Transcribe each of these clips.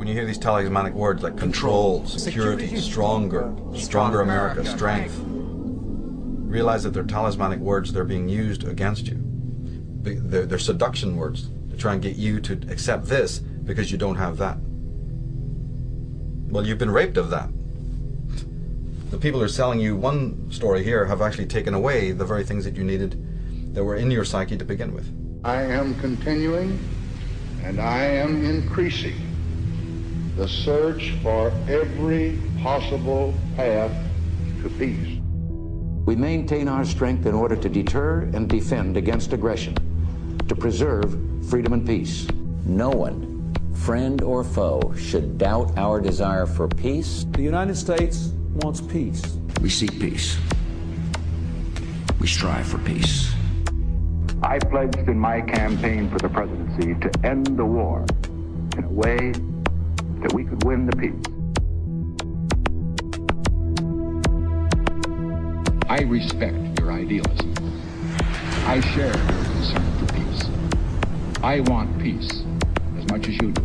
When you hear these talismanic words like control, security, stronger America, strength, realize that they're talismanic words. They're being used against you. They're seduction words to try and get you to accept this because you don't have that. Well, you've been raped of that. The people who are selling you one story here have actually taken away the very things that you needed that were in your psyche to begin with. I am continuing and I am increasing the search for every possible path to peace. We maintain our strength in order to deter and defend against aggression, to preserve freedom and peace. No one, friend or foe, should doubt our desire for peace. The United States wants peace. We seek peace. We strive for peace. I pledged in my campaign for the presidency to end the war in a way that we could win the peace. I respect your idealism. I share your concern for peace. I want peace as much as you do.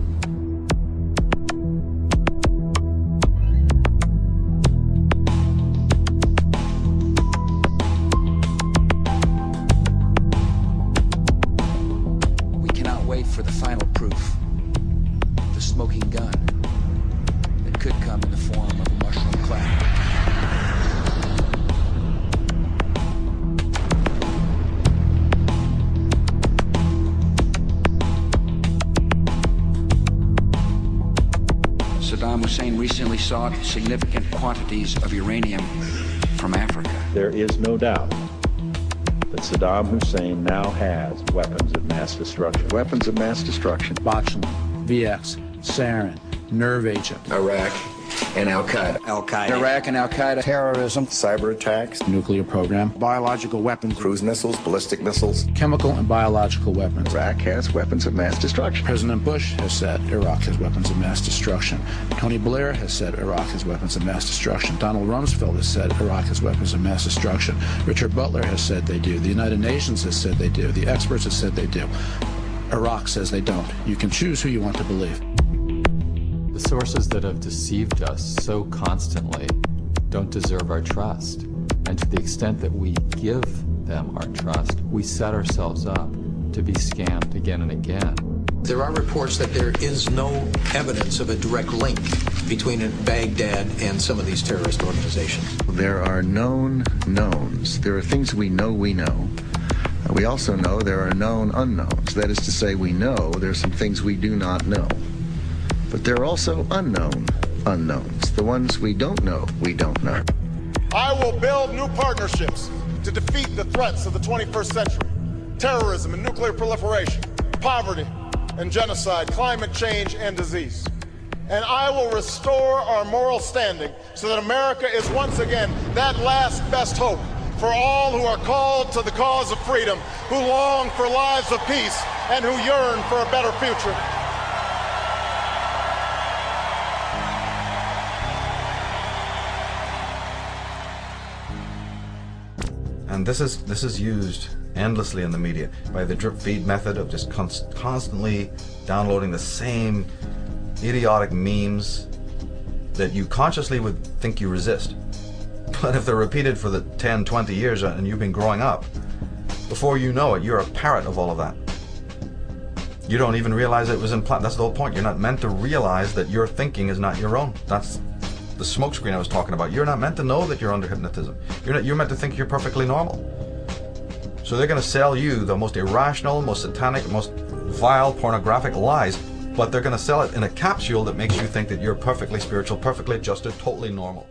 We cannot wait for the final proof, the smoking gun that could come in the form of a mushroom cloud. Saddam Hussein recently sought significant quantities of uranium from Africa. There is no doubt that Saddam Hussein now has weapons of mass destruction. Weapons of mass destruction. Botulinum, VX, Tsarion, nerve agent. Iraq and Al-Qaeda. Iraq and Al-Qaeda. Terrorism, cyber attacks, Nuclear program, biological weapons, Cruise missiles, ballistic missiles. chemical and biological weapons. Iraq has weapons of mass destruction. President Bush has said Iraq has weapons of mass destruction. Tony Blair has said Iraq has weapons of mass destruction. Donald Rumsfeld has said Iraq has weapons of mass destruction. Richard Butler has said they do. The United Nations has said they do. The experts have said they do. Iraq says they don't. You can choose who you want to believe. The sources that have deceived us so constantly don't deserve our trust. And to the extent that we give them our trust, we set ourselves up to be scammed again and again. There are reports that there is no evidence of a direct link between Baghdad and some of these terrorist organizations. There are known knowns. There are things we know we know. We also know there are known unknowns. That is to say, we know there are some things we do not know. But there are also unknown unknowns. The ones we don't know, we don't know. I will build new partnerships to defeat the threats of the 21st century. Terrorism and nuclear proliferation, poverty and genocide, climate change and disease. And I will restore our moral standing so that America is once again that last best hope for all who are called to the cause of freedom, who long for lives of peace, and who yearn for a better future. And this is used endlessly in the media by the drip feed method of just constantly downloading the same idiotic memes that you consciously would think you resist. But if they're repeated for the 10, 20 years and you've been growing up, before you know it, you're a parrot of all of that. You don't even realize it was implanted. That's the whole point. You're not meant to realize that your thinking is not your own. That's the smokescreen I was talking about. You're not meant to know that you're under hypnotism. You're meant to think you're perfectly normal. So they're going to sell you the most irrational, most satanic, most vile, pornographic lies, but they're going to sell it in a capsule that makes you think that you're perfectly spiritual, perfectly adjusted, totally normal.